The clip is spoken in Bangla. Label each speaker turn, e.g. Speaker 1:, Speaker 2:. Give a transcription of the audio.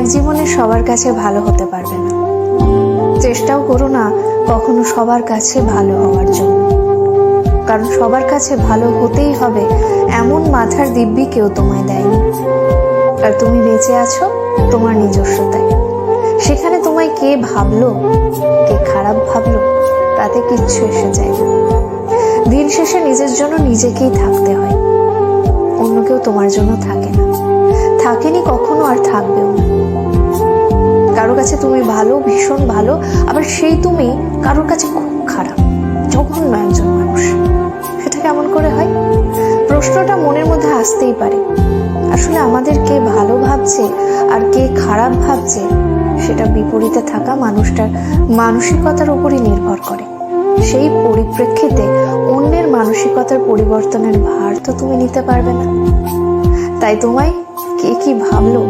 Speaker 1: এক জীবনে সবার কাছে ভালো হতে পারবে না। চেষ্টাও করো না কখনো সবার কাছে ভালো হওয়ার জন্য, কারণ সবার কাছে ভালো হতেই হবে এমন মাথার দিব্যি কেউ তোমায় দেয়নি। আর তুমি বেঁচে আছো তোমার নিজস্বতায়। সেখানে তোমায় কে ভাবলো, কে খারাপ ভাবলো, তাতে কিচ্ছু এসে যায় না। দিন শেষে নিজের জন্য নিজেকেই থাকতে হয়, অন্য কেউ তোমার জন্য থাকে না, থাকেনি কখনো, আর থাকবেও না। কারো কাছে তুমি ভালো, ভীষণ ভালো, আবার সেই তুমি কারোর কাছে খুব খারাপ, জঘন্য একজন মানুষ। সেটা কেমন করে হয়? প্রশ্নটা মনের মধ্যে আসতেই পারে। আসলে আমাদের কে ভালো ভাবছে আর কে খারাপ ভাবছে সেটা বিপরীতে থাকা মানুষটার মানসিকতার উপরই নির্ভর করে। সেই পরিপ্রেক্ষিতে অন্যের মানসিকতার পরিবর্তনের ভার তো তুমি নিতে পারবে না। তাই তোমায় কে কি ভাবলো